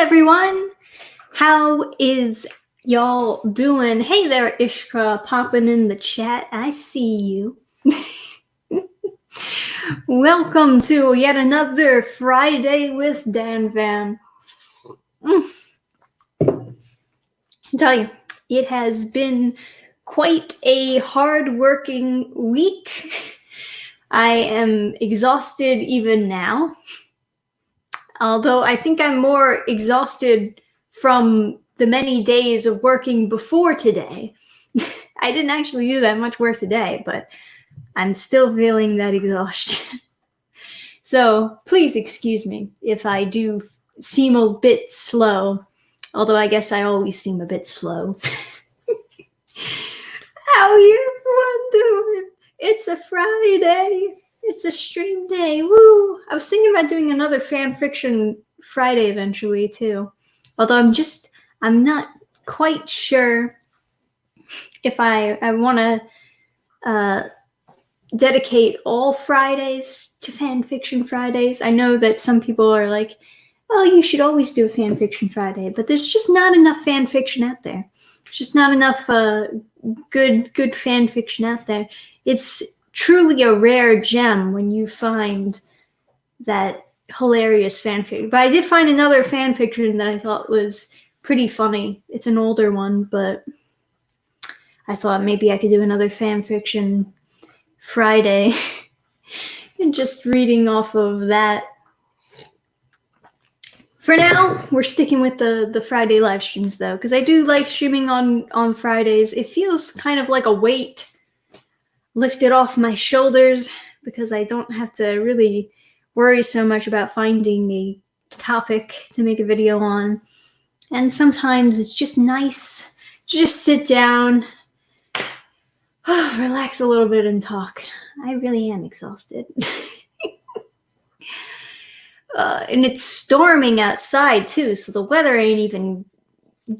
everyone. How is y'all doing? Hey there, Ishka, popping in the chat. I see you. Welcome to yet another Friday with Dannphan. I tell you, it has been quite a hard-working week. I am exhausted even now. Although I think I'm more exhausted from the many days of working before today. I didn't actually do that much work today, but I'm still feeling that exhaustion. So please excuse me if I do seem a bit slow, although I guess I always seem a bit slow. How are you everyone doing? It's a Friday. It's a stream day. Woo! I was thinking about doing another fan fiction Friday eventually too. Although I'm not quite sure if I want to dedicate all Fridays to fan fiction Fridays. I know that some people are like, "Oh, you should always do a fan fiction Friday," but there's just not enough fan fiction out there. There's just not enough good fan fiction out there. It's truly a rare gem when you find that hilarious fanfic. But I did find another fan fiction that I thought was pretty funny. It's an older one, but I thought maybe I could do another fan fiction Friday and just reading off of that. For now, we're sticking with the Friday live streams though, because I do like streaming on Fridays. It feels kind of like a weight lifted off my shoulders because I don't have to really worry so much about finding a topic to make a video on. And sometimes it's just nice to just sit down, relax a little bit and talk. I really am exhausted. And it's storming outside too, so the weather ain't even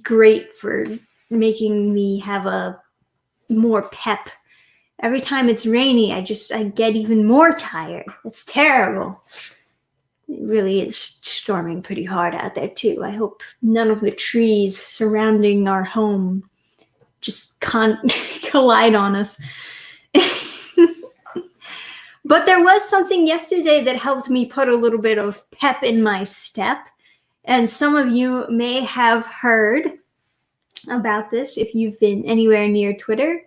great for making me have a more pep. Every time it's rainy, I get even more tired. It's terrible. It really is storming pretty hard out there too. I hope none of the trees surrounding our home just can't collide on us. But there was something yesterday that helped me put a little bit of pep in my step. And some of you may have heard about this if you've been anywhere near Twitter.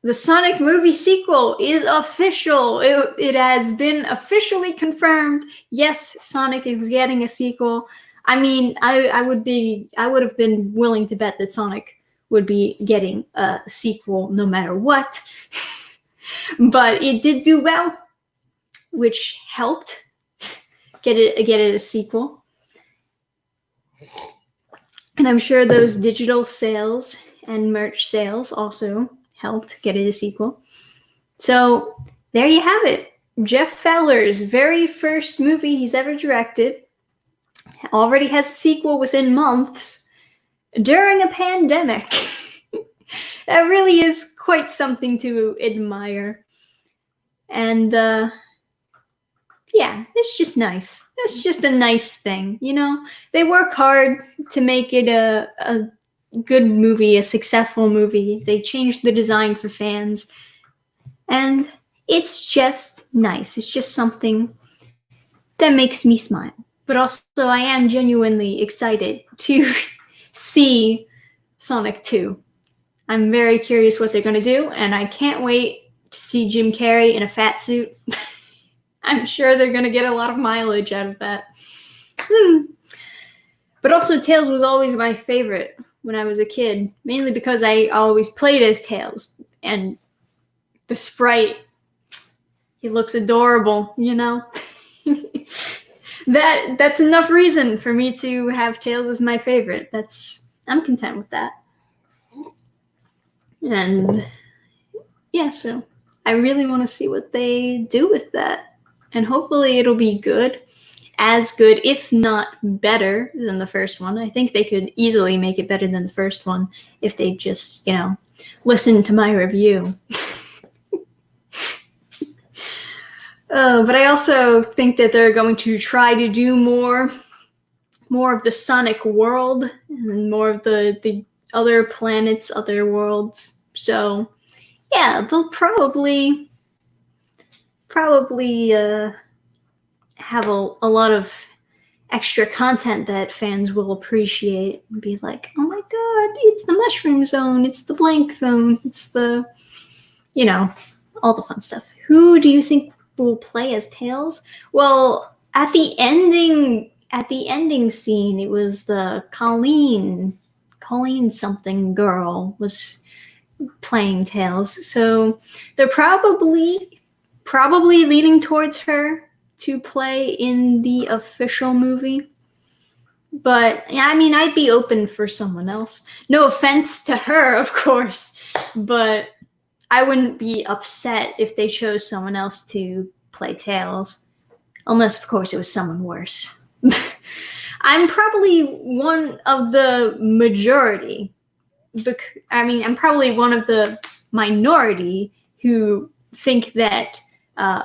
The Sonic movie sequel is official. It has been officially confirmed. Yes, Sonic is getting a sequel. I mean, I would have been willing to bet that Sonic would be getting a sequel no matter what. But it did do well, which helped get it a sequel. And I'm sure those digital sales and merch sales also helped get it a sequel. So there you have it. Jeff Fowler's very first movie he's ever directed already has a sequel within months during a pandemic. That really is quite something to admire. And yeah, it's just nice. It's just a nice thing, you know? They work hard to make it a good movie, a successful movie. They changed the design for fans. And it's just nice. It's just something that makes me smile. But also, I am genuinely excited to see Sonic 2. I'm very curious what they're going to do, and I can't wait to see Jim Carrey in a fat suit. I'm sure they're going to get a lot of mileage out of that. But also, Tails was always my favorite when I was a kid, mainly because I always played as Tails, and the sprite, he looks adorable, you know? That's enough reason for me to have Tails as my favorite. I'm content with that. And yeah, so I really want to see what they do with that. And hopefully it'll be good. As good, if not better than the first one. I think they could easily make it better than the first one if they just, listen to my review. But I also think that they're going to try to do more more of the Sonic world and more of the other planets, other worlds. So yeah, they'll probably have a lot of extra content that fans will appreciate and be like, oh my god, it's the mushroom zone, it's the blank zone, it's the, you know, all the fun stuff. Who do you think will play as Tails? Well, at the ending scene, it was the Colleen something girl was playing Tails. So they're probably leaning towards her to play in the official movie. But I mean, I'd be open for someone else. No offense to her, of course, but I wouldn't be upset if they chose someone else to play Tails. Unless, of course, it was someone worse. I'm probably one of the majority. I mean, I'm probably one of the minority who think that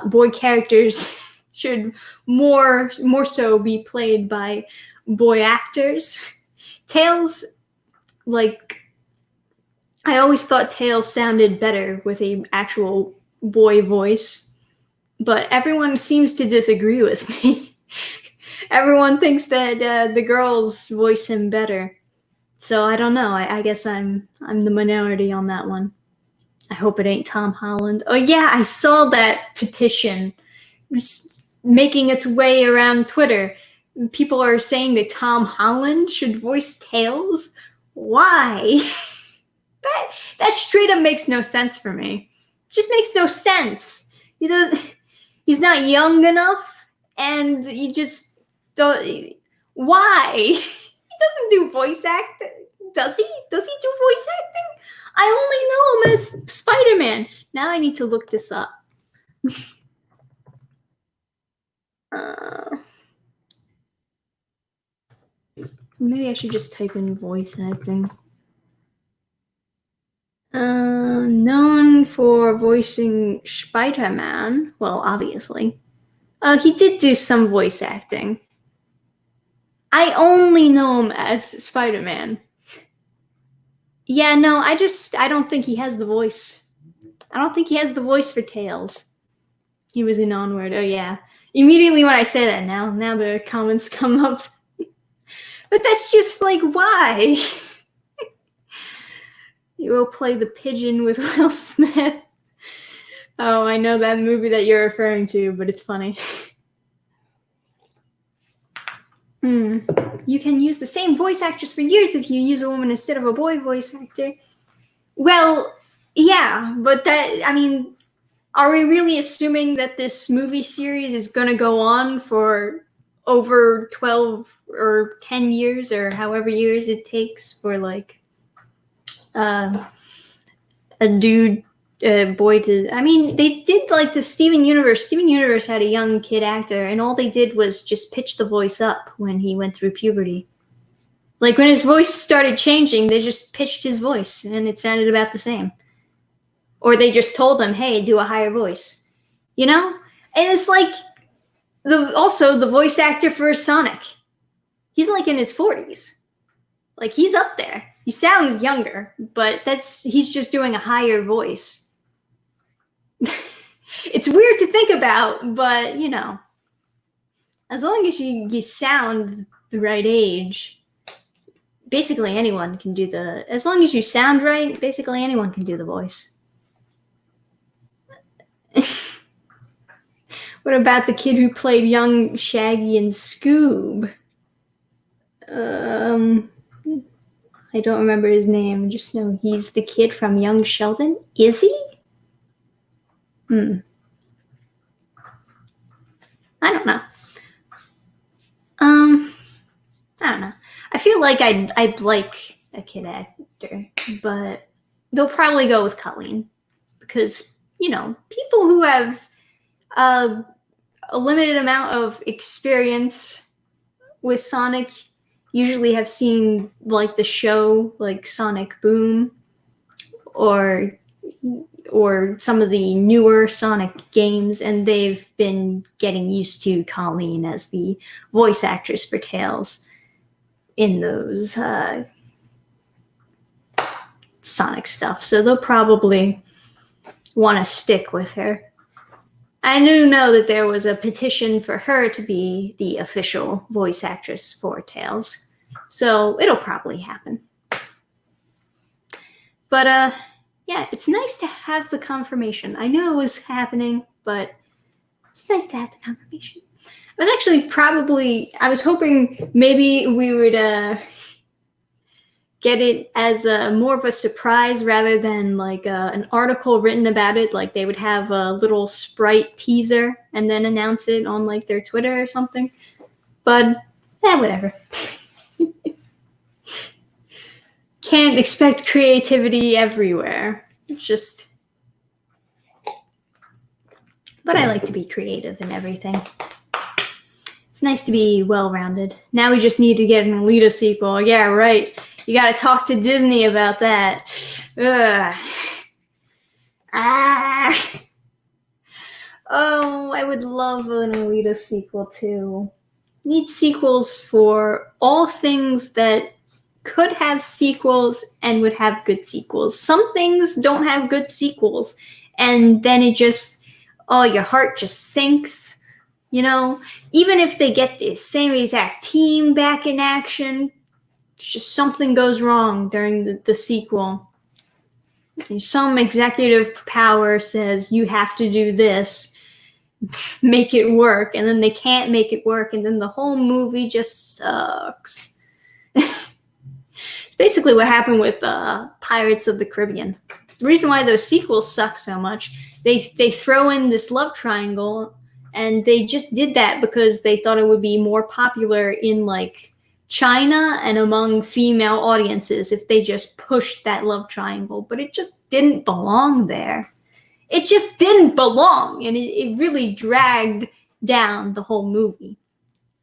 boy characters should more so be played by boy actors. Tails, like, I always thought Tails sounded better with an actual boy voice, but everyone seems to disagree with me. Everyone thinks that the girls voice him better. So I don't know. I guess I'm the minority on that one. I hope it ain't Tom Holland. Oh yeah, I saw that petition just making its way around Twitter. People are saying that Tom Holland should voice Tails. Why? that straight up makes no sense for me. It just makes no sense. He's not young enough, and he just don't. Why? He doesn't do voice acting. Does he? Does he do voice acting? I only know him as Spider-Man. Now I need to look this up. Maybe I should just type in voice acting. Known for voicing Spider-Man. Well, obviously. He did do some voice acting. I only know him as Spider-Man. Yeah, no, I don't think he has the voice. I don't think he has the voice for Tails. He was in Onward. Oh yeah. Immediately when I say that, now the comments come up. But that's just like, why? You will play the pigeon with Will Smith. Oh, I know that movie that you're referring to, but it's funny. You can use the same voice actress for years if you use a woman instead of a boy voice actor. Well, yeah, but that, I mean, are we really assuming that this movie series is going to go on for over 12 or 10 years or however years it takes for, like, a boy to... I mean, they did, like, the Steven Universe. Steven Universe had a young kid actor, and all they did was just pitch the voice up when he went through puberty. Like, when his voice started changing, they just pitched his voice, and it sounded about the same. Or they just told him, hey, do a higher voice. You know? And it's like, also the voice actor for Sonic. He's, like, in his 40s. Like, he's up there. He sounds younger, but he's just doing a higher voice. It's weird to think about, but, you know, as long as you sound the right age, basically anyone can do as long as you sound right, basically anyone can do the voice. What about the kid who played young Shaggy and Scoob? I don't remember his name. Just know he's the kid from Young Sheldon. Is he? I don't know. I don't know. I feel like I'd like a kid actor, but they'll probably go with Colleen because, you know, people who have a limited amount of experience with Sonic usually have seen, like, the show, like Sonic Boom, or some of the newer Sonic games, and they've been getting used to Colleen as the voice actress for Tails. in those Sonic stuff, so they'll probably want to stick with her. I do know that there was a petition for her to be the official voice actress for Tails, so it'll probably happen. But yeah, it's nice to have the confirmation. I knew it was happening, but it's nice to have the confirmation. I was actually I was hoping maybe we would get it as more of a surprise rather than like an article written about it. Like they would have a little Sprite teaser and then announce it on like their Twitter or something. But whatever. Can't expect creativity everywhere. It's but I like to be creative in everything. It's nice to be well-rounded. Now we just need to get an Alita sequel. Yeah, right. You gotta talk to Disney about that. Ugh. Oh, I would love an Alita sequel too. Need sequels for all things that could have sequels and would have good sequels. Some things don't have good sequels, and then it just, your heart just sinks. You know, even if they get the same exact team back in action, just something goes wrong during the sequel. And some executive power says, you have to do this, make it work, and then they can't make it work, and then the whole movie just sucks. It's basically what happened with Pirates of the Caribbean. The reason why those sequels suck so much, they throw in this love triangle, and they just did that because they thought it would be more popular in like China and among female audiences if they just pushed that love triangle, but it just didn't belong there. It just didn't belong, and it really dragged down the whole movie.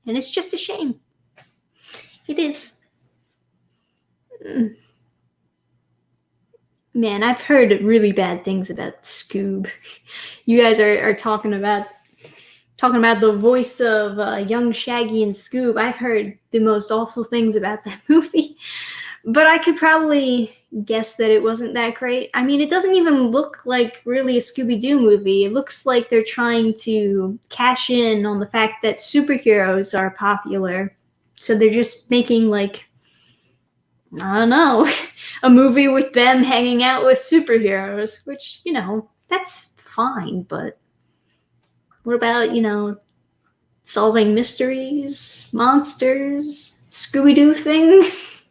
And it's just a shame. It is. Man, I've heard really bad things about Scoob. You guys are talking about the voice of young Shaggy and Scoob. I've heard the most awful things about that movie, but I could probably guess that it wasn't that great. I mean, it doesn't even look like really a Scooby-Doo movie. It looks like they're trying to cash in on the fact that superheroes are popular. So they're just making like, I don't know, a movie with them hanging out with superheroes, which, you know, that's fine, but what about, you know, solving mysteries, monsters, Scooby-Doo things?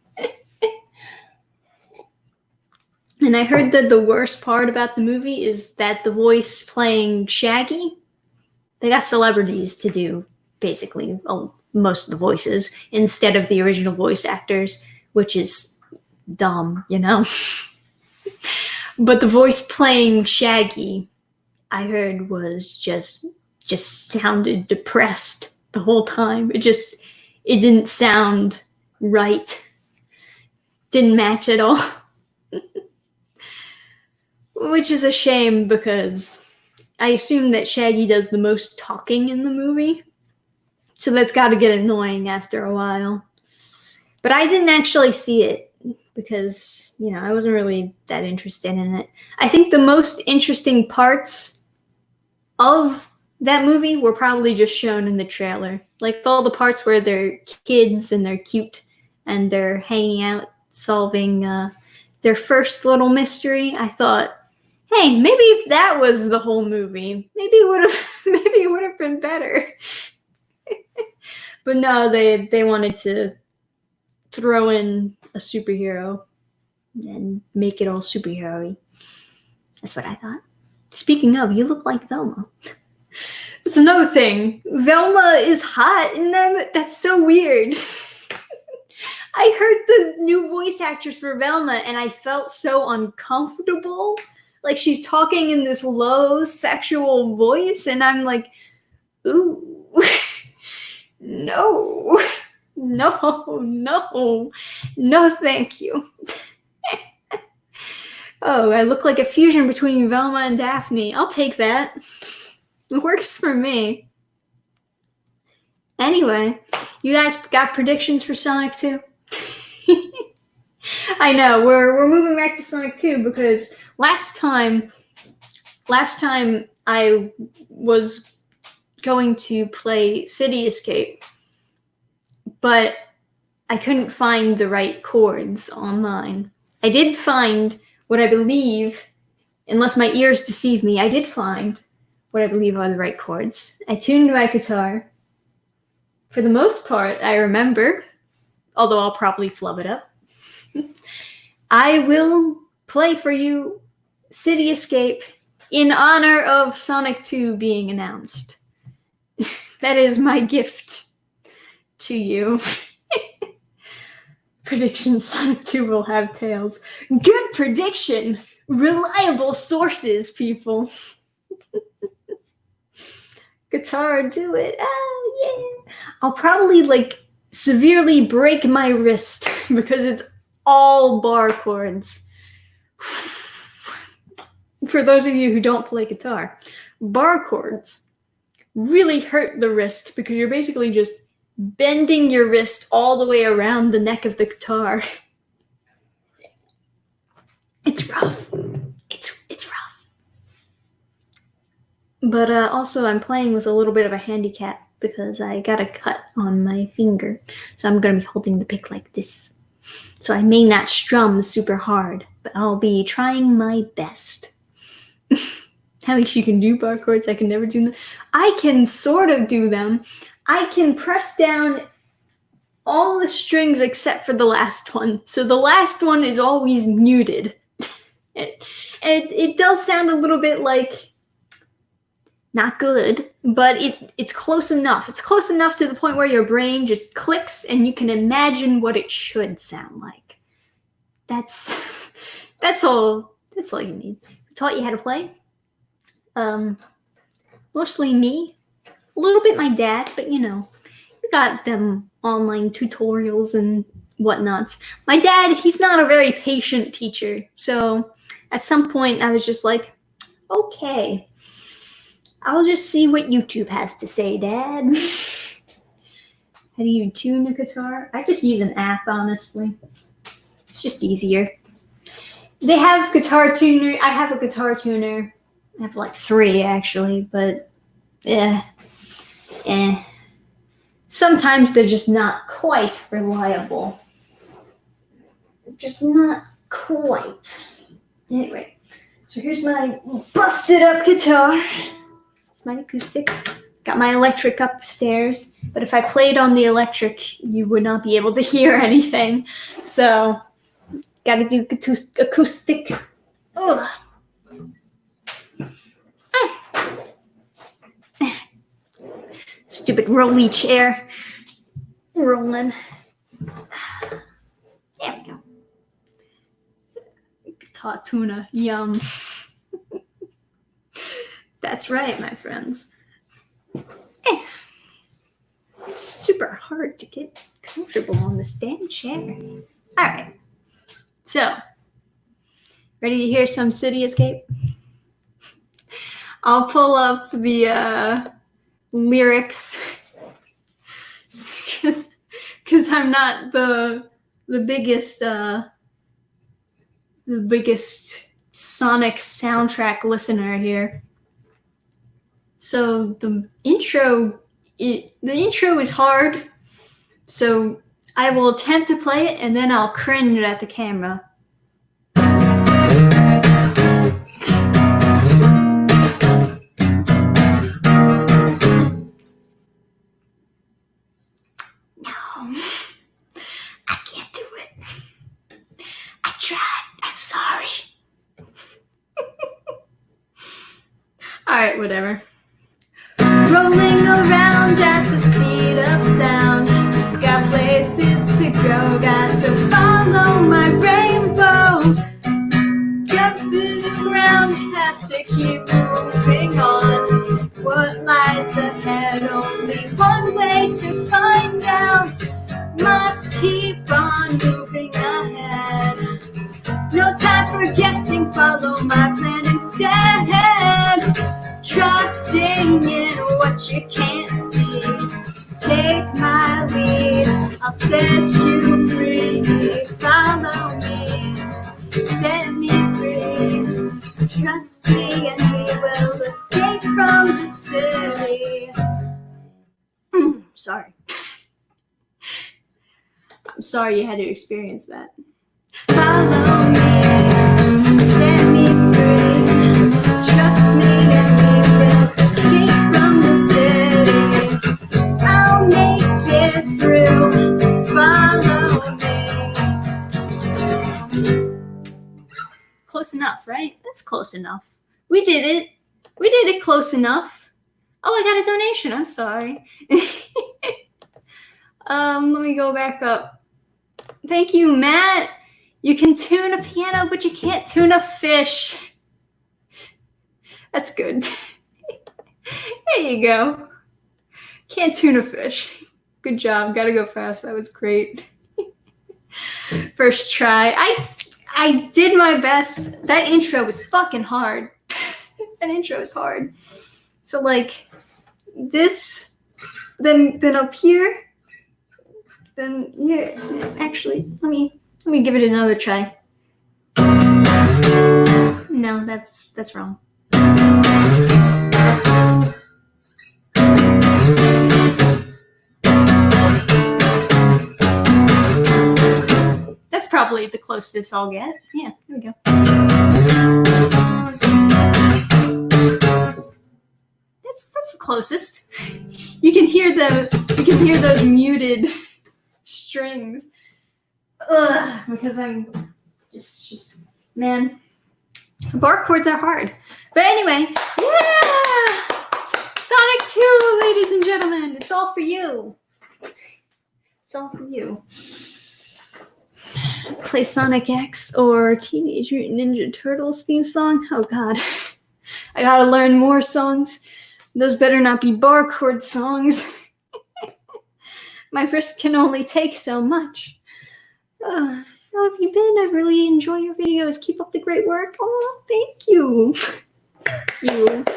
And I heard that the worst part about the movie is that the voice playing Shaggy, they got celebrities to do basically most of the voices instead of the original voice actors, which is dumb, you know? But the voice playing Shaggy, I heard, was just sounded depressed the whole time. It didn't sound right. Didn't match at all. Which is a shame because I assume that Shaggy does the most talking in the movie. So that's got to get annoying after a while. But I didn't actually see it because, you know, I wasn't really that interested in it. I think the most interesting parts of that movie were probably just shown in the trailer. Like all the parts where they're kids and they're cute and they're hanging out solving their first little mystery. I thought, hey, maybe if that was the whole movie, maybe it would have been better. But no, they wanted to throw in a superhero and make it all superhero-y. That's what I thought. Speaking of, you look like Velma. That's another thing. Velma is hot in them. That's so weird. I heard the new voice actress for Velma and I felt so uncomfortable. Like she's talking in this low sexual voice and I'm like, ooh, no, thank you. Oh, I look like a fusion between Velma and Daphne. I'll take that. It works for me. Anyway, you guys got predictions for Sonic 2? I know we're moving back to Sonic 2 because last time I was going to play City Escape, but I couldn't find the right chords online. I did find what I believe, unless my ears deceive me, I did find what I believe are the right chords. I tuned my guitar. For the most part, I remember, although I'll probably flub it up. I will play for you City Escape in honor of Sonic 2 being announced. That is my gift to you. Prediction: Sonic 2 will have tails. Good prediction! Reliable sources, people. Guitar, do it. Oh, yeah. I'll probably, severely break my wrist because it's all bar chords. For those of you who don't play guitar, bar chords really hurt the wrist because you're basically just bending your wrist all the way around the neck of the guitar. It's rough. It's rough. But also I'm playing with a little bit of a handicap because I got a cut on my finger. So I'm going to be holding the pick like this. So I may not strum super hard, but I'll be trying my best. At least you can do bar chords. I can never do them. I can sort of do them. I can press down all the strings except for the last one. So the last one is always muted. And it does sound a little bit not good, but it's close enough. It's close enough to the point where your brain just clicks and you can imagine what it should sound like. That's all you need. Who taught you how to play? Mostly me. A little bit my dad, but you got them online tutorials and whatnots. My dad, he's not a very patient teacher, so at some point I was just like, okay, I'll just see what YouTube has to say, Dad. How do you tune a guitar? I just use an app, honestly. It's just easier. They have guitar tuner. I have a guitar tuner. I have 3 actually, but sometimes they're just not quite reliable. Just not quite. Anyway, so here's my busted up guitar. It's my acoustic. Got my electric upstairs, but if I played on the electric, you would not be able to hear anything. So, gotta do acoustic. Ugh. Stupid rolly chair. Rolling. There we go. Guitar tuner. Yum. That's right, my friends. It's super hard to get comfortable on this damn chair. All right. So, ready to hear some City Escape? I'll pull up the lyrics because I'm not the biggest Sonic soundtrack listener here. So the intro is hard, so I will attempt to play it and then I'll cringe at the camera. Alright, whatever. Rolling around at the speed of sound. Got places to go, got to follow my rainbow. Jumping around, have to keep moving on. What lies ahead, only one way to find out. Must keep on moving ahead. No time for guessing, follow my plan instead. Trusting in what you can't see. Take my lead, I'll set you free. Follow me. sorry. I'm sorry you had to experience that. Follow me, set me free. Trust me and we will escape from the city. I'll make it through. Follow me. Close enough, right? That's close enough. We did it. We did it close enough. Oh, I got a donation. I'm sorry. Let me go back up. Thank you, Matt. You can tune a piano, but you can't tune a fish. That's good. There you go. Can't tune a fish. Good job. Gotta go fast. That was great. First try. I did my best. That intro was fucking hard. That intro is hard. So like this, then up here, then yeah. Actually, let me give it another try. No, that's wrong. That's probably the closest I'll get. Yeah, here we go. That's the closest. You can hear those muted strings. Ugh, because I'm just man. Bar chords are hard. But anyway, yeah! Sonic 2, ladies and gentlemen. It's all for you. It's all for you. Play Sonic X or Teenage Mutant Ninja Turtles theme song. Oh god. I gotta learn more songs. Those better not be bar chord songs. My wrist can only take so much. How have you been? I really enjoy your videos. Keep up the great work. Oh, thank you. Thank you. And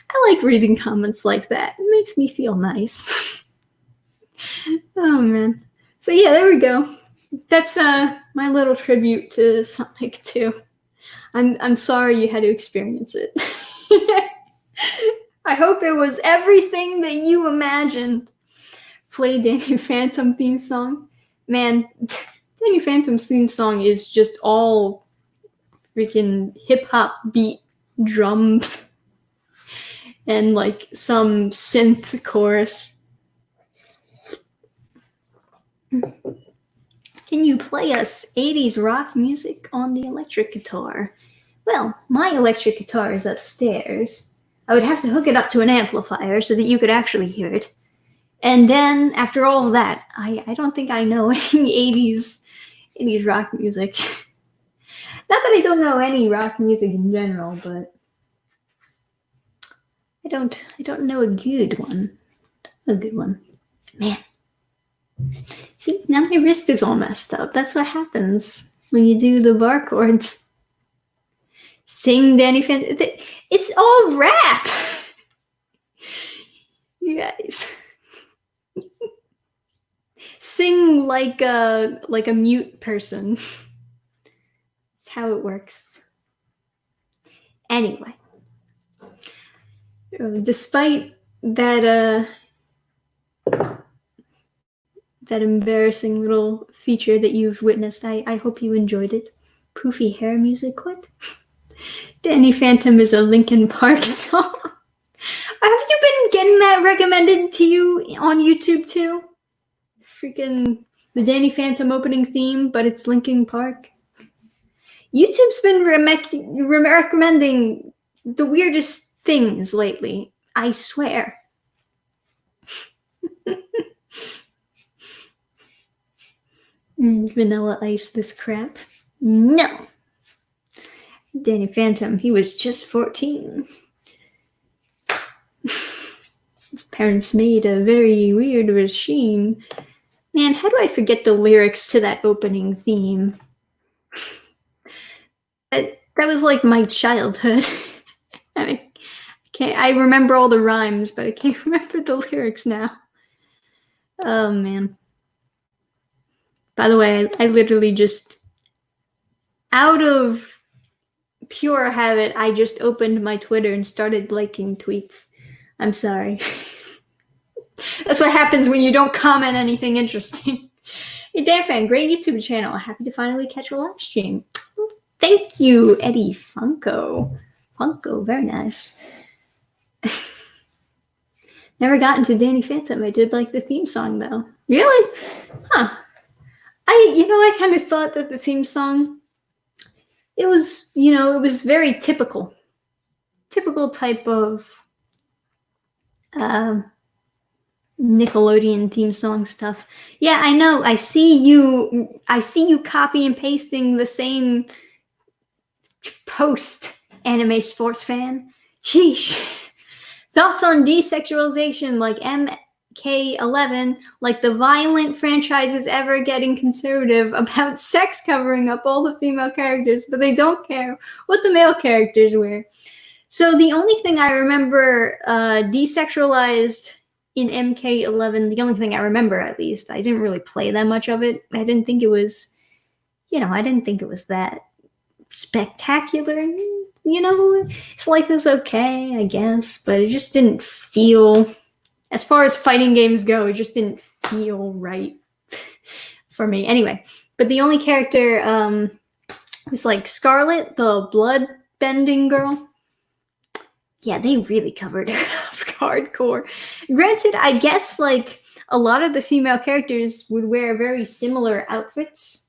I like reading comments like that. It makes me feel nice. Oh man. So yeah, there we go. That's my little tribute to Sonic 2. I'm sorry you had to experience it. I hope it was everything that you imagined. Play Danny Phantom theme song. Man, Danny Phantom's theme song is just all freaking hip-hop beat drums and like some synth chorus. Can you play us 80s rock music on the electric guitar? Well, my electric guitar is upstairs. I would have to hook it up to an amplifier so that you could actually hear it. And then, after all of that, I don't think I know any 80s rock music. Not that I don't know any rock music in general, but I don't know a good one. A good one. Man. See, now my wrist is all messed up. That's what happens when you do the bar chords. Sing Danny Phantom. It's all rap. You guys. Sing like a mute person. That's how it works. Anyway. Despite that that embarrassing little feature that you've witnessed, I hope you enjoyed it. Poofy hair music, what? Danny Phantom is a Linkin Park song. Have you been getting that recommended to you on YouTube too? Freaking the Danny Phantom opening theme, but it's Linkin Park. YouTube's been recommending the weirdest things lately. I swear. Vanilla Ice this crap. No. Danny Phantom, he was just 14. His parents made a very weird machine. Man, how do I forget the lyrics to that opening theme? That was like my childhood. I remember all the rhymes, but I can't remember the lyrics now. Oh, man. By the way, I literally just, out of pure habit, I just opened my Twitter and started liking tweets. I'm sorry. That's what happens when you don't comment anything interesting. Hey, Dannphan, great YouTube channel. Happy to finally catch a live stream. Thank you, Eddie Funko. Funko, very nice. Never got into Danny Phantom. I did like the theme song, though. Really? Huh. I kind of thought that the theme song, it was very typical type of Nickelodeon theme song stuff. Yeah, I know. I see you copy and pasting the same post, anime sports fan. Sheesh. Thoughts on desexualization like MK11, like the violent franchises ever getting conservative about sex covering up all the female characters, but they don't care what the male characters wear. So the only thing I remember desexualized in MK11, the only thing I remember, at least, I didn't really play that much of it. I didn't think it was, that spectacular. It's like it was okay, I guess, but it just didn't feel, as far as fighting games go, it just didn't feel right for me. Anyway, but the only character was like Scarlet, the blood-bending girl. Yeah, they really covered her up hardcore. Granted, I guess like a lot of the female characters would wear very similar outfits.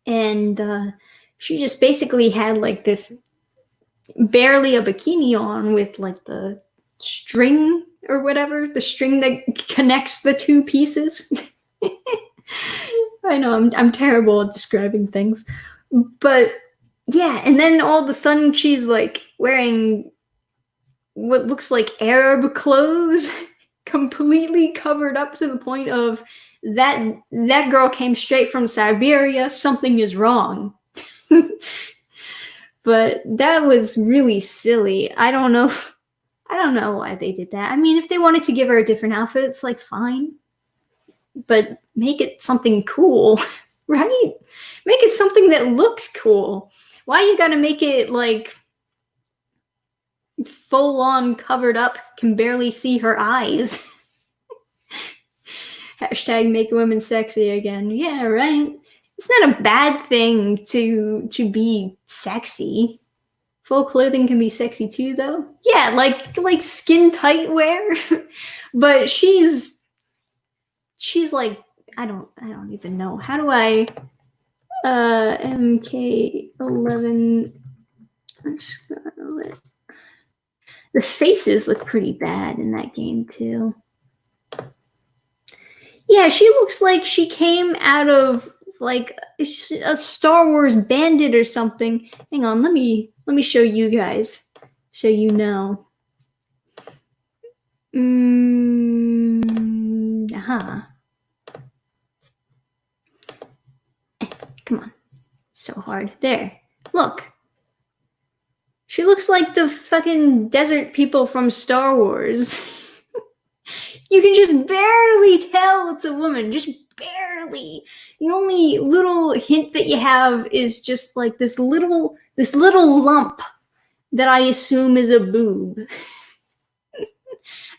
And she just basically had like this barely a bikini on with like the string or whatever, the string that connects the two pieces. I know I'm terrible at describing things, but yeah, and then all of a sudden she's like wearing what looks like Arab clothes, completely covered up to the point of that girl came straight from Siberia. Something is wrong. But that was really silly. I don't know why they did that. I mean, if they wanted to give her a different outfit, it's like fine. But make it something cool, right? Make it something that looks cool. Why you gotta make it like full on covered up, can barely see her eyes? Hashtag make women sexy again. Yeah, right. It's not a bad thing to be sexy. Full clothing can be sexy too, though. Yeah, like skin tight wear. But she's like, I don't even know. How do I MK11 Scarlet? The faces look pretty bad in that game too. Yeah, she looks like she came out of like a Star Wars bandit or something. Hang on, let me show you guys so you know. Come on. So hard. There. Look. She looks like the fucking desert people from Star Wars. You can just barely tell it's a woman. Just barely. The only little hint that you have is just like this little lump that I assume is a boob.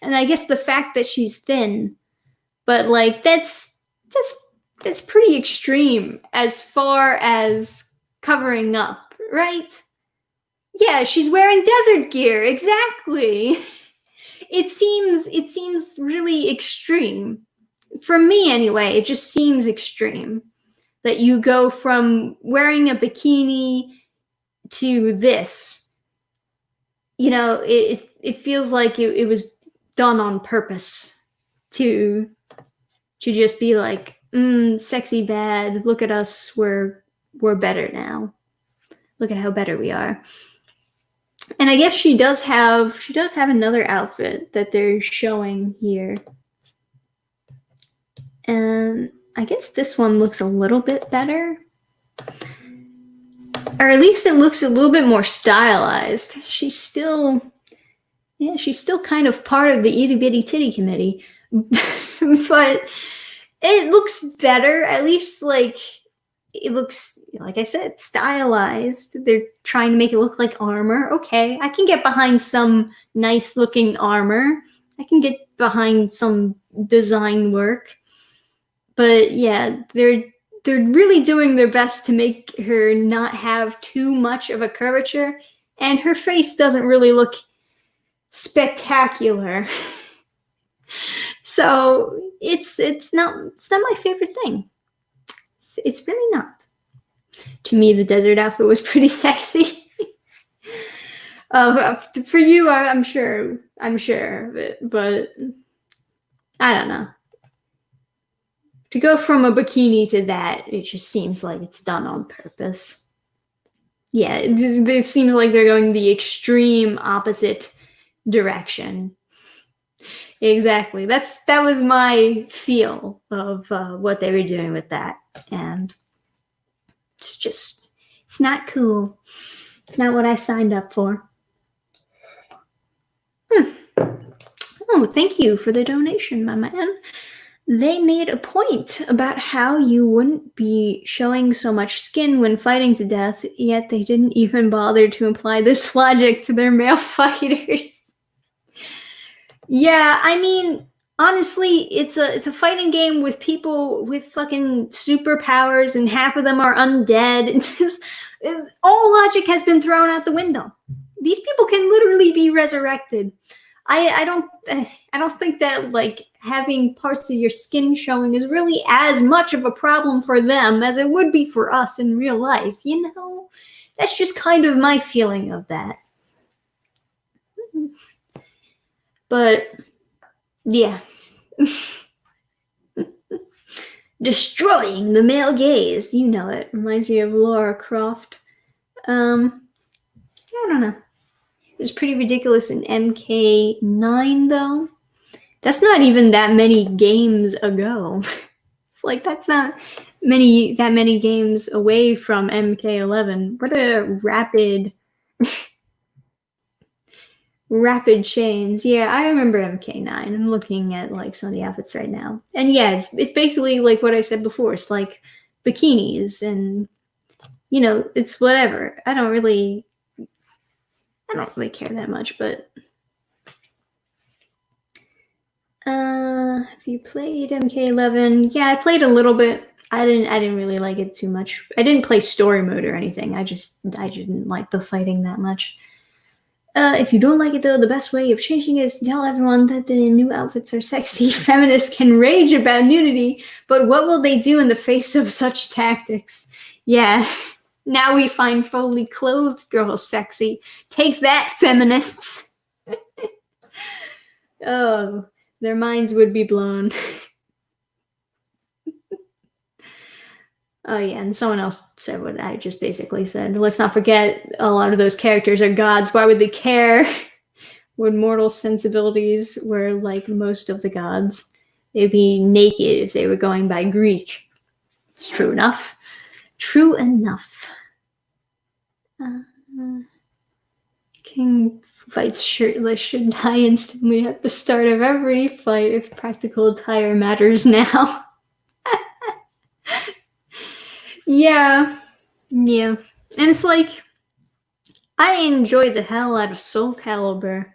And I guess the fact that she's thin, but like that's pretty extreme as far as covering up, right? Yeah, she's wearing desert gear, exactly. It seems really extreme. For me anyway, it just seems extreme that you go from wearing a bikini to this. You know, it feels like it was done on purpose to just be like, sexy bad, look at us, we're better now. Look at how better we are. And I guess she does have another outfit that they're showing here. And I guess this one looks a little bit better. Or at least it looks a little bit more stylized. She's still kind of part of the itty bitty titty committee. But it looks better. At least like it looks, like I said, stylized. They're trying to make it look like armor. Okay, I can get behind some nice looking armor. I can get behind some design work. But yeah, they're really doing their best to make her not have too much of a curvature, and her face doesn't really look spectacular. So it's not my favorite thing. It's really not. To me, the desert outfit was pretty sexy. For you, I'm sure of it, but I don't know. To go from a bikini to that, it just seems like it's done on purpose. Yeah, this seems like they're going the extreme opposite direction. Exactly. That was my feel of what they were doing with that, and it's not cool. It's not what I signed up for. Oh, thank you for the donation, my man. They made a point about how you wouldn't be showing so much skin when fighting to death, yet they didn't even bother to apply this logic to their male fighters. Yeah, I mean, honestly, it's a fighting game with people with fucking superpowers, and half of them are undead. All logic has been thrown out the window. These people can literally be resurrected. I don't think that like having parts of your skin showing is really as much of a problem for them as it would be for us in real life. You know, that's just kind of my feeling of that. But yeah. Destroying the male gaze. You know it. Reminds me of Lara Croft. I don't know. It was pretty ridiculous in MK9, though. That's not even that many games ago. It's like that's not that many games away from MK11. What a rapid chains. Yeah, I remember MK9. I'm looking at like some of the outfits right now. And yeah, it's basically like what I said before. It's like bikinis, and you know, it's whatever. I don't really care that much, but have you played MK11? Yeah, I played a little bit. I didn't really like it too much. I didn't play story mode or anything. I didn't like the fighting that much. If you don't like it though, the best way of changing it is to tell everyone that the new outfits are sexy. Feminists can rage about nudity, but what will they do in the face of such tactics? Yeah, now we find fully clothed girls sexy. Take that, feminists! Oh, their minds would be blown. Oh yeah, and someone else said what I just basically said. Let's not forget, a lot of those characters are gods. Why would they care what mortal sensibilities were like most of the gods? They'd be naked if they were going by Greek. It's true enough. True enough. King fights shirtless should die instantly at the start of every fight if practical attire matters now. Yeah. And it's like, I enjoy the hell out of Soul Calibur.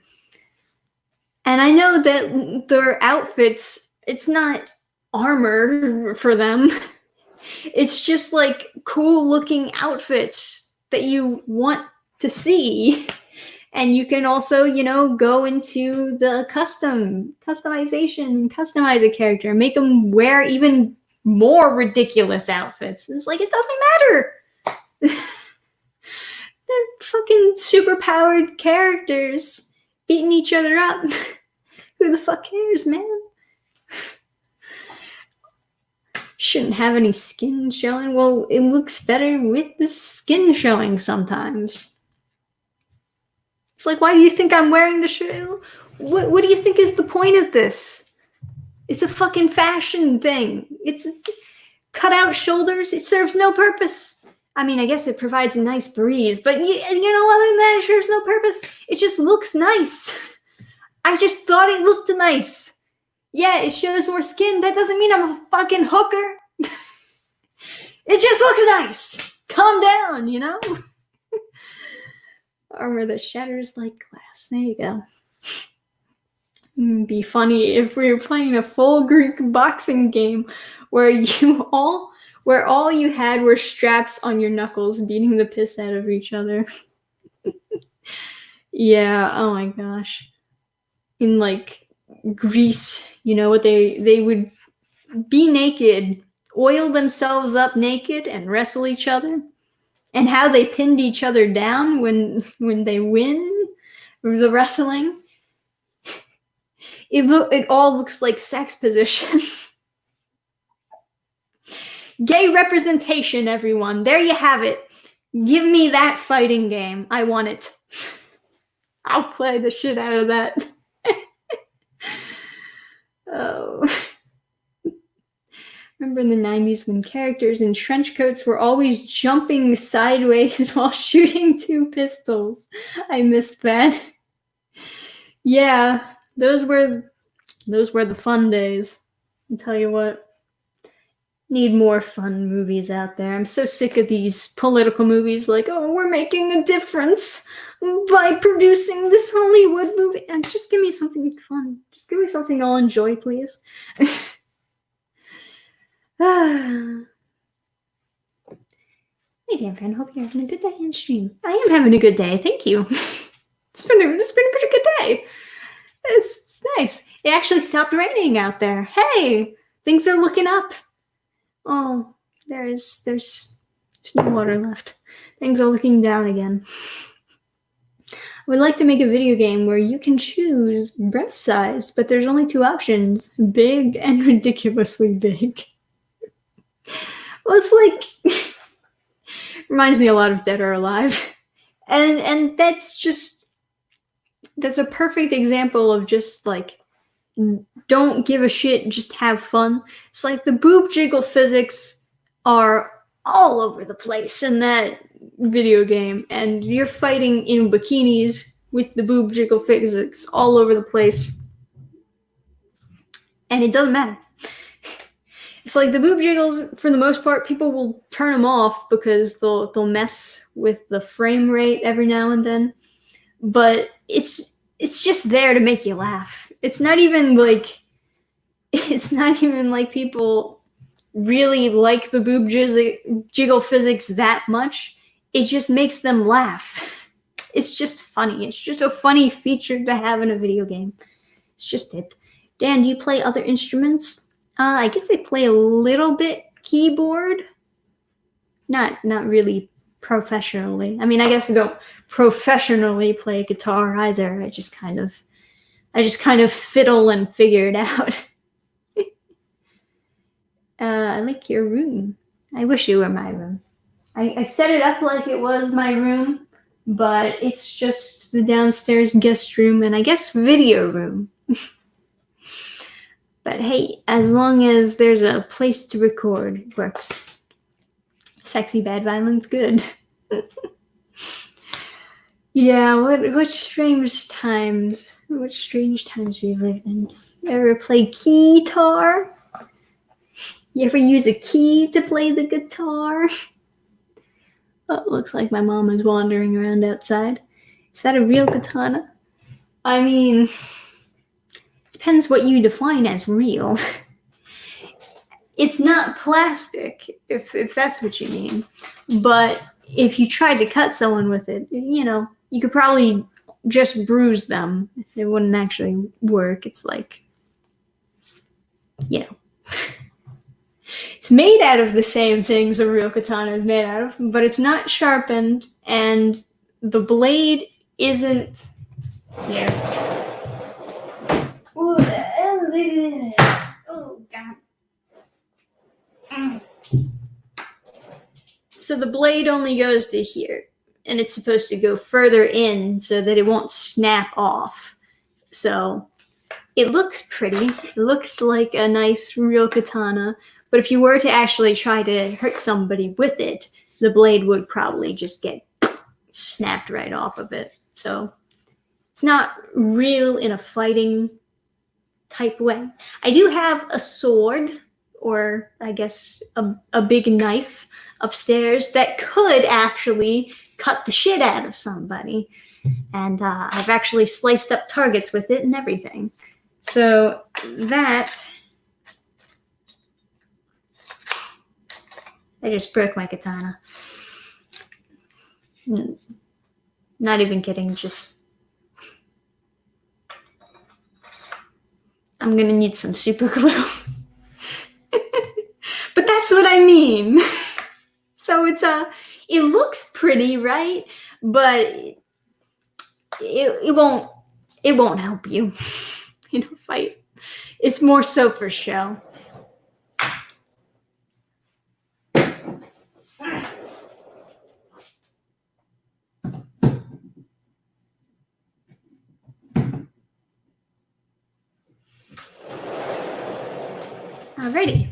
And I know that their outfits, it's not armor for them. It's just like cool looking outfits that you want to see. And you can also, you know, go into the customization and customize a character, make them wear even more ridiculous outfits. It's like, it doesn't matter. They're fucking superpowered characters beating each other up. Who the fuck cares, man? Shouldn't have any skin showing. Well, it looks better with the skin showing sometimes. It's like, why do you think I'm wearing the shirt? What do you think is the point of this? It's a fucking fashion thing. It's cut out shoulders. It serves no purpose. I mean, I guess it provides a nice breeze, but you know, other than that, it serves no purpose. It just looks nice. I just thought it looked nice. Yeah, it shows more skin. That doesn't mean I'm a fucking hooker. It just looks nice. Calm down, you know? Armor that shatters like glass. There you go. Be funny if we were playing a full Greek boxing game where all you had were straps on your knuckles beating the piss out of each other. Yeah, oh my gosh. In like Greece, you know what they would be naked, oil themselves up naked and wrestle each other. And how they pinned each other down when they win the wrestling. It all looks like sex positions. Gay representation, everyone. There you have it. Give me that fighting game. I want it. I'll play the shit out of that. Oh. Remember in the 90s when characters in trench coats were always jumping sideways while shooting two pistols? I missed that. Yeah, those were the fun days. I'll tell you what. Need more fun movies out there. I'm so sick of these political movies like, oh, we're making a difference by producing this Hollywood movie. And just give me something fun. Just give me something I'll enjoy, please. Hey, Dannphan, hope you're having a good day on stream. I am having a good day, thank you. It's been a pretty good day. It's nice. It actually stopped raining out there. Hey, things are looking up. Oh, there's no water left. Things are looking down again. I would like to make a video game where you can choose breast size, but there's only two options: big and ridiculously big. Well, it's like reminds me a lot of Dead or Alive, and that's a perfect example of just like, don't give a shit, just have fun. It's like the boob jiggle physics are all over the place in that video game, and you're fighting in bikinis with the boob jiggle physics all over the place, and it doesn't matter. It's like the boob jiggles, for the most part, people will turn them off because they'll mess with the frame rate every now and then, but it's just there to make you laugh. It's not even like people really like the boob jiggle physics that much. It just makes them laugh. It's just funny. It's just a funny feature to have in a video game. It's just it. Dan, do you play other instruments? I guess I play a little bit keyboard. Not really professionally. I mean, I guess I don't professionally play guitar either. I just kind of fiddle and figure it out. I like your room. I wish it were my room. I set it up like it was my room, but it's just the downstairs guest room and I guess video room. But hey, as long as there's a place to record, it works. Sexy bad violence, good. Yeah, what strange times we lived in. You ever play keytar? You ever use a key to play the guitar? Oh, it looks like my mom is wandering around outside. Is that a real katana? I mean, depends what you define as real. It's not plastic, if that's what you mean. But if you tried to cut someone with it, you could probably just bruise them. It wouldn't actually work. It's like, it's made out of the same things a real katana is made out of, but it's not sharpened, and the blade isn't here. Oh, God. So the blade only goes to here, and it's supposed to go further in so that it won't snap off. So it looks pretty. It looks like a nice real katana, but if you were to actually try to hurt somebody with it, the blade would probably just get snapped right off of it. So it's not real in a fighting type way. I do have a sword, or I guess a big knife upstairs that could actually cut the shit out of somebody. And I've actually sliced up targets with it and everything. So that, I just broke my katana. Not even kidding, just, I'm gonna need some super glue. But that's what I mean. So it looks pretty, right? But it won't help you in a fight. It's more so for show. Alrighty.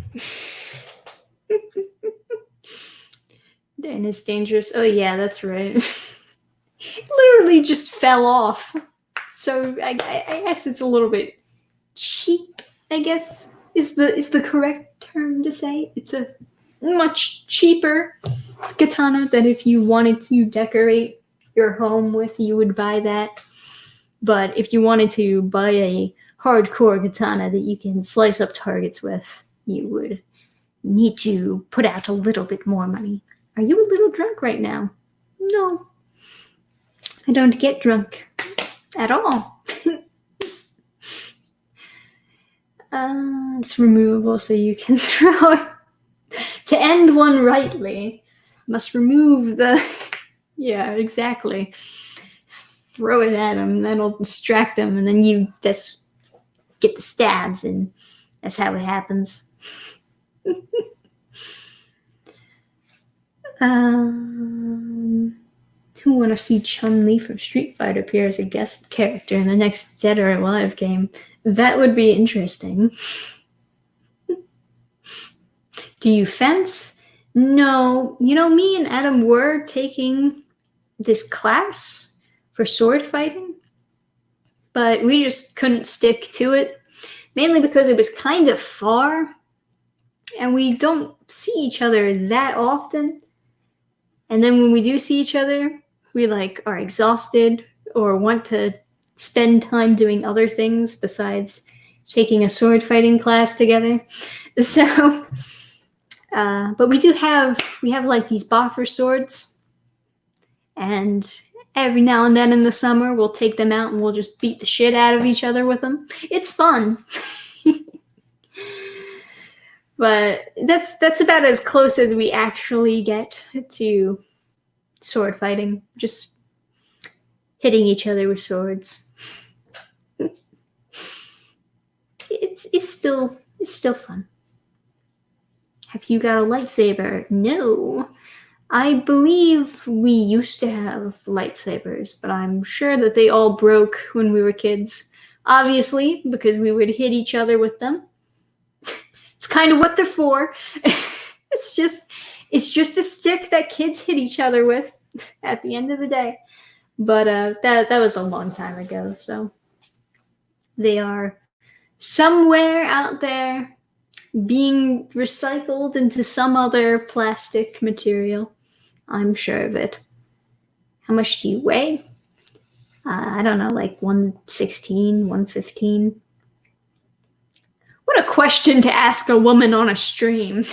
Dan is dangerous. Oh yeah, that's right. It literally just fell off. So I guess it's a little bit cheap, I guess is the correct term to say. It's a much cheaper katana than if you wanted to decorate your home with, you would buy that. But if you wanted to buy a hardcore katana that you can slice up targets with, you would need to put out a little bit more money. Are you a little drunk right now? No. I don't get drunk at all. It's removable so you can throw it. To end one rightly, must remove the... Yeah, exactly. Throw it at him, that'll distract him, and then you get the stabs, and that's how it happens. Who want to see Chun-Li from Street Fighter appear as a guest character in the next Dead or Alive game? That would be interesting. Do you fence? No. You know, me and Adam were taking this class for sword fighting, but we just couldn't stick to it, mainly because it was kind of far, and we don't see each other that often. And then when we do see each other, we are exhausted or want to spend time doing other things besides taking a sword fighting class together. So, but we have these boffer swords, and every now and then in the summer we'll take them out and we'll just beat the shit out of each other with them. It's fun. But that's about as close as we actually get to sword fighting, just hitting each other with swords. It's still fun. Have you got a lightsaber? No. I believe we used to have lightsabers, but I'm sure that they all broke when we were kids. Obviously, because we would hit each other with them. It's kind of what they're for. It's just a stick that kids hit each other with at the end of the day. But that was a long time ago, so they are somewhere out there being recycled into some other plastic material. I'm sure of it. How much do you weigh? I don't know, like 116, 115. What a question to ask a woman on a stream.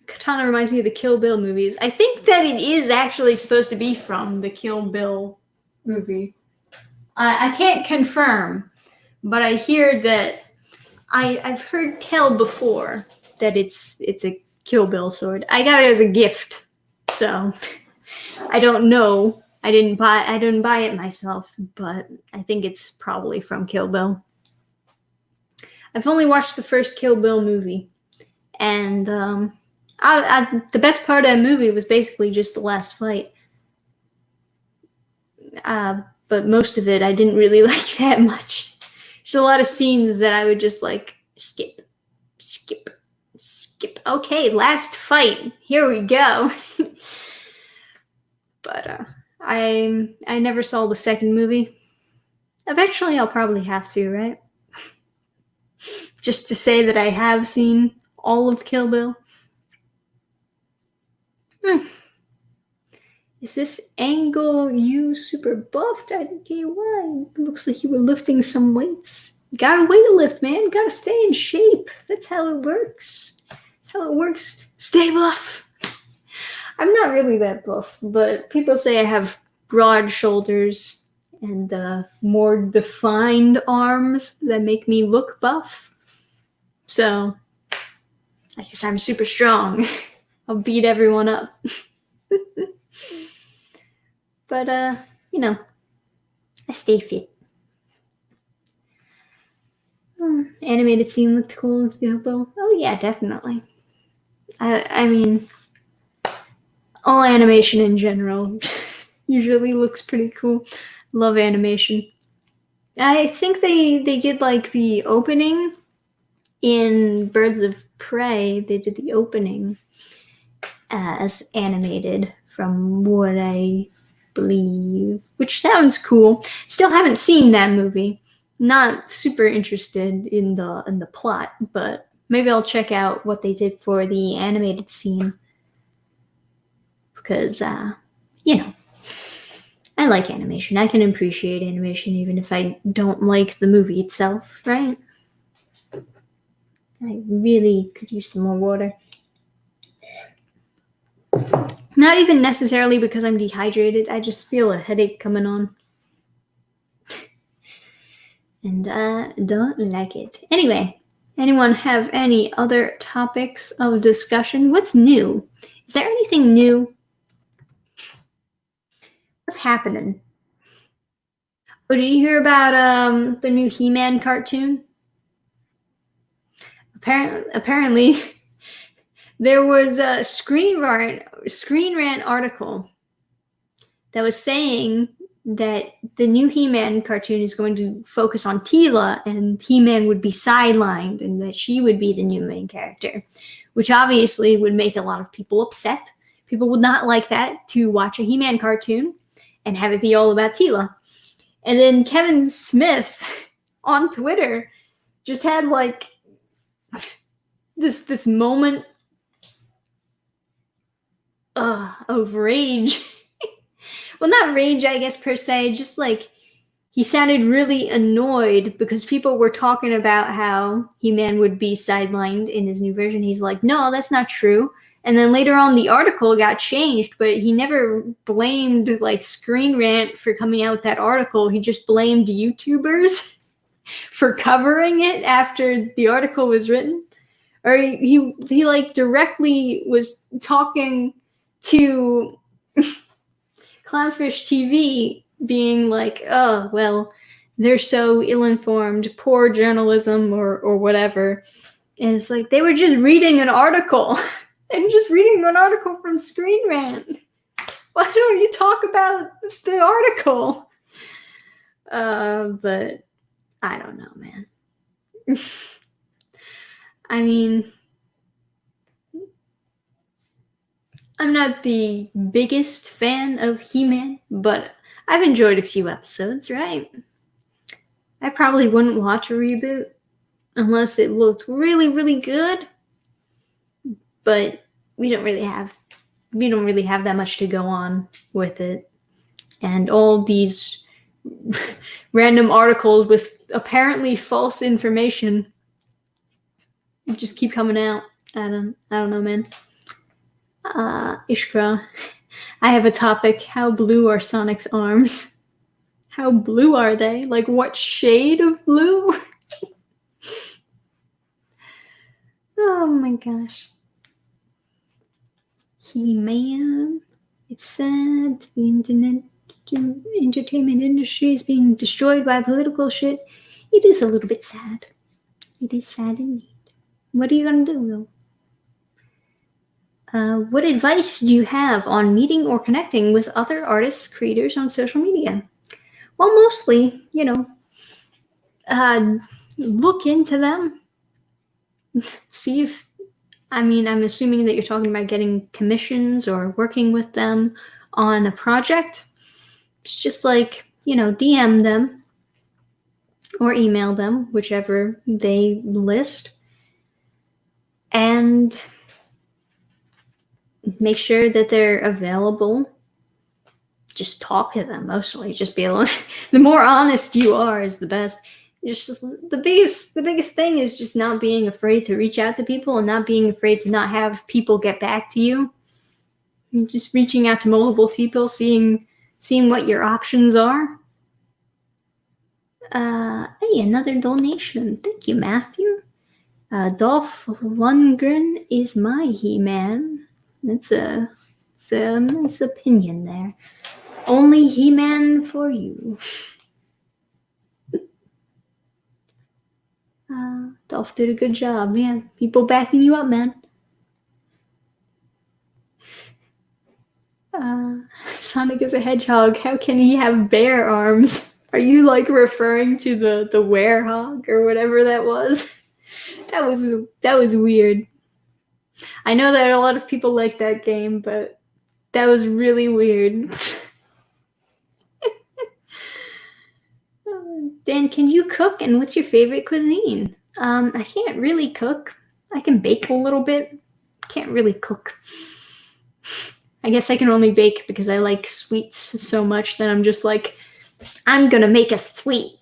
Katana reminds me of the Kill Bill movies. I think that it is actually supposed to be from the Kill Bill movie. I can't confirm, but I hear that I've heard tell before that it's a Kill Bill sword. I got it as a gift, so I don't know. I didn't buy it myself, but I think it's probably from Kill Bill. I've only watched the first Kill Bill movie, and the best part of that movie was basically just the last fight. But most of it I didn't really like that much. There's a lot of scenes that I would just skip. Okay, last fight. Here we go. But I never saw the second movie. Eventually I'll probably have to, right? Just to say that I have seen all of Kill Bill. Is this angle you super buffed? I didn't get why. Looks like you were lifting some weights. Gotta weight lift, man. Gotta stay in shape. That's how it works. That's how it works. Stay buff. I'm not really that buff, but people say I have broad shoulders and more defined arms that make me look buff. So I guess I'm super strong. I'll beat everyone up. But I stay fit. Animated scene looked cool. Oh yeah, definitely. I mean, all animation in general usually looks pretty cool. Love animation. I think they did like the opening in Birds of Prey. They did the opening as animated, from what I believe, which sounds cool. Still haven't seen that movie. Not super interested in the plot, but maybe I'll check out what they did for the animated scene, because I like animation. I can appreciate animation even if I don't like the movie itself, right? I really could use some more water. Not even necessarily because I'm dehydrated. I just feel a headache coming on. And I don't like it. Anyway, anyone have any other topics of discussion? What's new? Is there anything new? What's happening? Oh, did you hear about the new He-Man cartoon? Apparently there was a Screen Rant article that was saying that the new He-Man cartoon is going to focus on Teela, and He-Man would be sidelined, and that she would be the new main character, which obviously would make a lot of people upset. People would not like that, to watch a He-Man cartoon and have it be all about Teela. And then Kevin Smith on Twitter just had like this moment of rage. Well, not rage, I guess, per se, just like he sounded really annoyed because people were talking about how He-Man would be sidelined in his new version. He's like, no, that's not true. And then later on, the article got changed, but he never blamed like Screen Rant for coming out with that article. He just blamed YouTubers for covering it after the article was written. Or he like directly was talking to Clownfish TV, being like, oh, well, they're so ill-informed, poor journalism, or whatever. And it's like, they were just reading an article. They were just reading an article from Screen Rant. Why don't you talk about the article? But I don't know, man. I mean, I'm not the biggest fan of He-Man, but I've enjoyed a few episodes, right? I probably wouldn't watch a reboot unless it looked really, really good. But we don't really have that much to go on with it. And all these random articles with apparently false information just keep coming out. I don't know, man. Ishkra, I have a topic. How blue are Sonic's arms? How blue are they? Like, what shade of blue? Oh my gosh. He-Man. It's sad. The entertainment industry is being destroyed by political shit. It is a little bit sad. It is sad indeed. What are you gonna do, though? What advice do you have on meeting or connecting with other artists, creators on social media? Well, mostly, look into them. See if, I'm assuming that you're talking about getting commissions or working with them on a project. It's just like, DM them or email them, whichever they list, and make sure that they're available just talk to them mostly. Just be alone. The more honest you are is the best. Just the biggest thing is just not being afraid to reach out to people and not being afraid to not have people get back to you. And just reaching out to multiple people, seeing what your options are. Hey, another donation. Thank you, Matthew. Dolph Lundgren is my He-Man. It's a nice opinion there. Only He-Man for you. Dolph did a good job, man. People backing you up, man. Sonic is a hedgehog. How can he have bear arms? Are you like referring to the werehog or whatever that was? That was weird. I know that a lot of people like that game, but that was really weird. Dan, can you cook? And what's your favorite cuisine? I can't really cook. I can bake a little bit. Can't really cook. I guess I can only bake because I like sweets so much that I'm just like, I'm gonna make a sweet.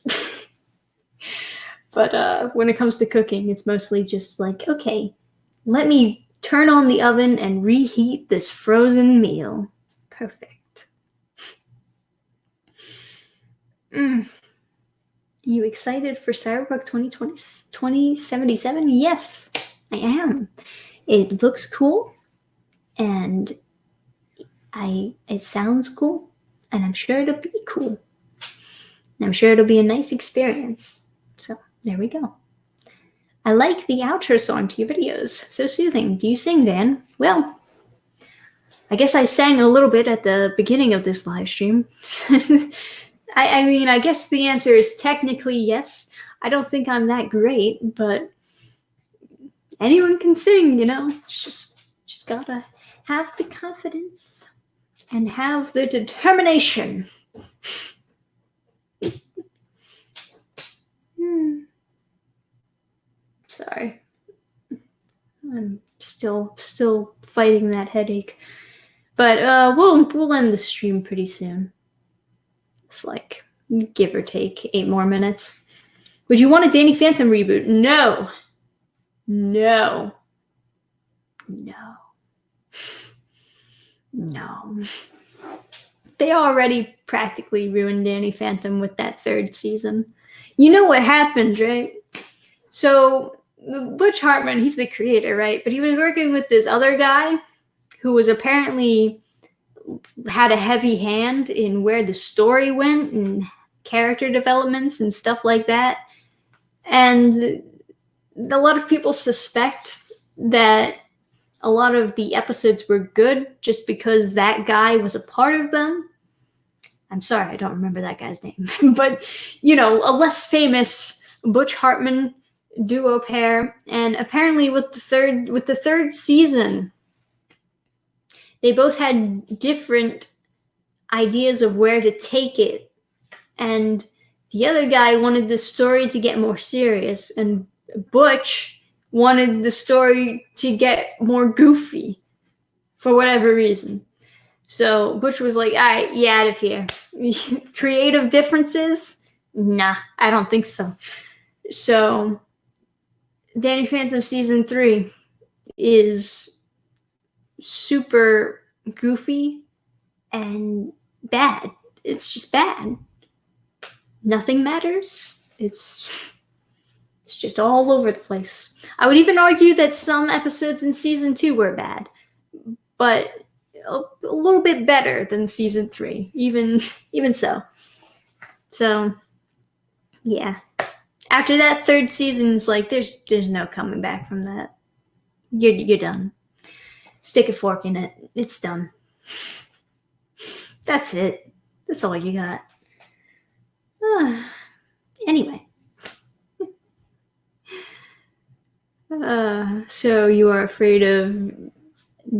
But when it comes to cooking, it's mostly just like, okay, let me turn on the oven and reheat this frozen meal. Perfect. You excited for Cyberpunk 2077? Yes, I am. It looks cool, and it sounds cool, and I'm sure it'll be cool. And I'm sure it'll be a nice experience. So there we go. I like the outro song to your videos. So soothing. Do you sing, Dan? Well, I guess I sang a little bit at the beginning of this live stream. I mean, I guess the answer is technically yes. I don't think I'm that great, but anyone can sing, you know? Just gotta have the confidence and have the determination. Sorry. I'm still fighting that headache. But we'll end the stream pretty soon. It's like, give or take 8 more minutes. Would you want a Danny Phantom reboot? No. They already practically ruined Danny Phantom with that 3rd season. You know what happened, right? So Butch Hartman, he's the creator, right? But he was working with this other guy who was apparently had a heavy hand in where the story went and character developments and stuff like that. And a lot of people suspect that a lot of the episodes were good just because that guy was a part of them. I'm sorry, I don't remember that guy's name. But, you know, a less famous Butch Hartman duo pair. And apparently with the third season, they both had different ideas of where to take it. And the other guy wanted the story to get more serious, and Butch wanted the story to get more goofy for whatever reason. So Butch was like, all right, you out of here. Creative differences? Nah, I don't think so. So Danny Phantom Season 3 is super goofy and bad. It's just bad. Nothing matters. It's just all over the place. I would even argue that some episodes in Season 2 were bad, but a little bit better than Season 3, even so. So, yeah. After that 3rd season, it's like, there's no coming back from that. You're done. Stick a fork in it. It's done. That's it. That's all you got. Anyway. So you are afraid of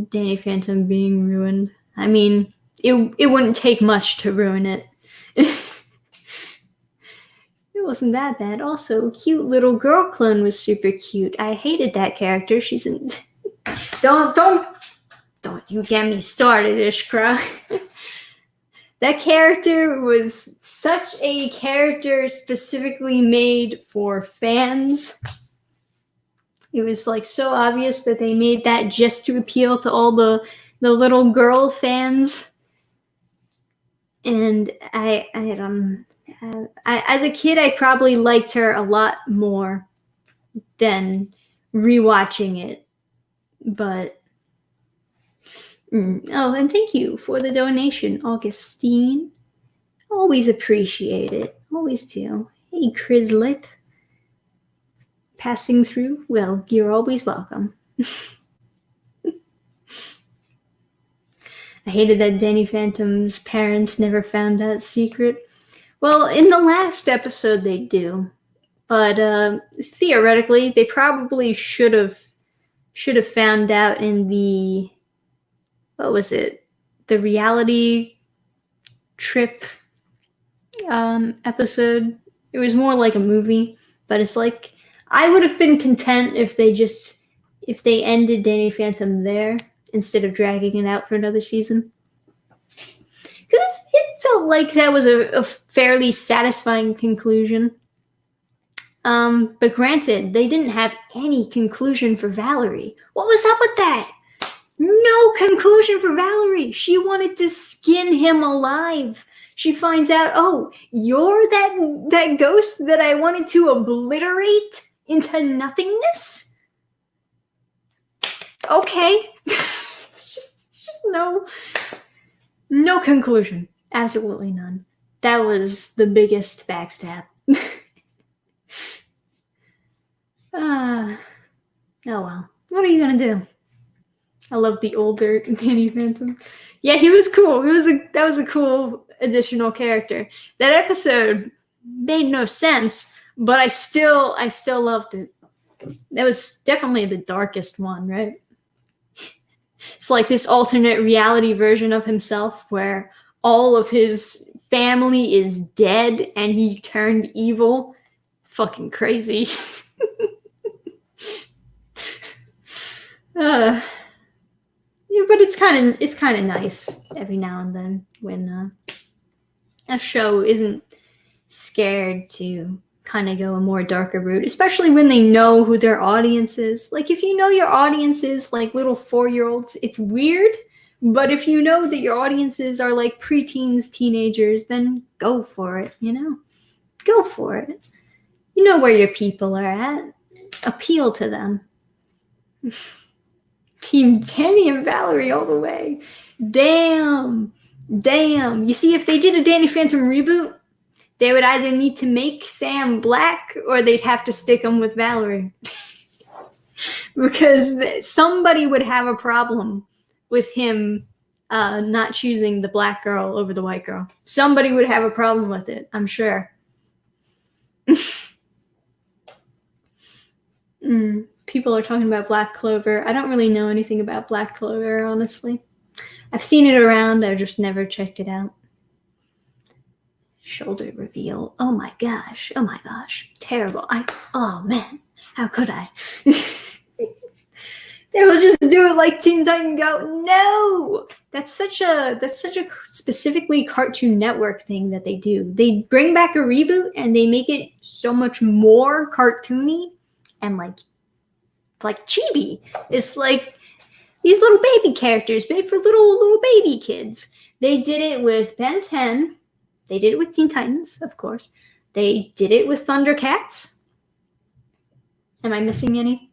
Danny Phantom being ruined? I mean, it wouldn't take much to ruin it. It wasn't that bad. Also, cute little girl clone was super cute. I hated that character. She's in... Don't you get me started, Ishkra. That character was such a character specifically made for fans. It was like so obvious that they made that just to appeal to all the little girl fans. And as a kid, I probably liked her a lot more than rewatching it. But oh, and thank you for the donation, Augustine. Always appreciate it. Always do. Hey, Crislet. Passing through? Well, you're always welcome. I hated that Danny Phantom's parents never found that secret. Well, in the last episode they do. But theoretically, they probably should have found out in the, what was it? The reality trip episode. It was more like a movie, but it's like, I would have been content if they ended Danny Phantom there instead of dragging it out for another season. Because it felt like that was a fairly satisfying conclusion. But granted, they didn't have any conclusion for Valerie. What was up with that? No conclusion for Valerie. She wanted to skin him alive. She finds out, oh, you're that ghost that I wanted to obliterate into nothingness? Okay. It's just no conclusion. Absolutely none. That was the biggest backstab. Oh well. What are you gonna do? I love the older Danny Phantom. Yeah, he was cool. That was a cool additional character. That episode made no sense, but I still loved it. That was definitely the darkest one, right? It's like this alternate reality version of himself where all of his family is dead and he turned evil. It's fucking crazy. Yeah, but it's kind of nice every now and then when a show isn't scared to kind of go a more darker route, especially when they know who their audience is. Like, if you know your audience is like little 4-year-olds, it's weird. But if you know that your audiences are like preteens, teenagers, then go for it, Go for it. You know where your people are at. Appeal to them. Team Danny and Valerie all the way. Damn. You see, if they did a Danny Phantom reboot, they would either need to make Sam black or they'd have to stick him with Valerie. Because somebody would have a problem with him not choosing the black girl over the white girl. Somebody would have a problem with it, I'm sure. People are talking about Black Clover. I don't really know anything about Black Clover, honestly. I've seen it around. I've just never checked it out. Shoulder reveal. Oh my gosh. Terrible. Oh man. How could I? They will just do it like Teen Titan Go. No! That's such a specifically Cartoon Network thing that they do. They bring back a reboot and they make it so much more cartoony and like chibi. It's like these little baby characters made for little baby kids. They did it with Ben 10. They did it with Teen Titans, of course. They did it with Thundercats. Am I missing any?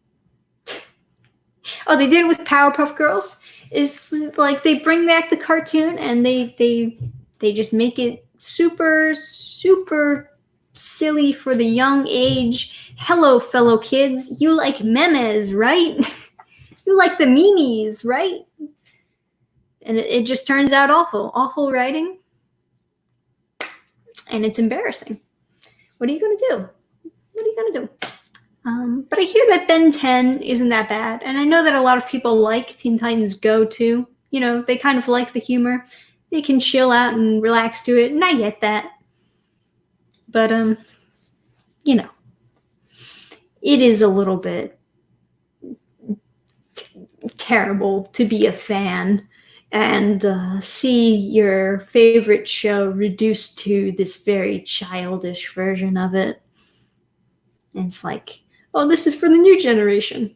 Oh, they did it with Powerpuff Girls. It's like they bring back the cartoon and they just make it super, super silly for the young age. Hello, fellow kids. You like memes, right? You like the memes, right? And it just turns out awful. Awful writing. And it's embarrassing. What are you going to do? But I hear that Ben 10 isn't that bad. And I know that a lot of people like Teen Titans Go too. They kind of like the humor. They can chill out and relax to it. And I get that. But, it is a little bit terrible to be a fan and see your favorite show reduced to this very childish version of it. And it's like, oh, this is for the new generation.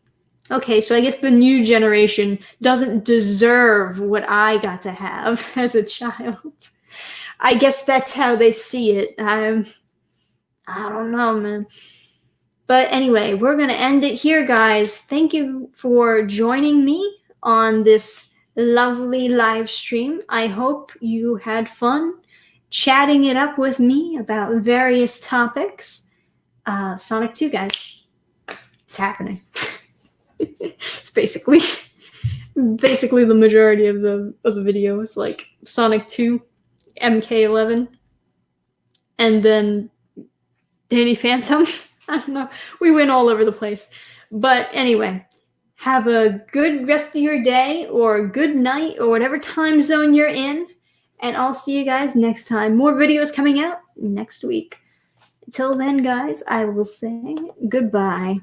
Okay, so I guess the new generation doesn't deserve what I got to have as a child. I guess that's how they see it. I don't know, man. But anyway, we're going to end it here, guys. Thank you for joining me on this lovely live stream. I hope you had fun chatting it up with me about various topics. Sonic 2, guys. It's happening. It's basically the majority of the video is like Sonic 2, MK11, and then Danny Phantom. I don't know. We went all over the place. But anyway, have a good rest of your day or good night or whatever time zone you're in. And I'll see you guys next time. More videos coming out next week. Until then, guys, I will say goodbye.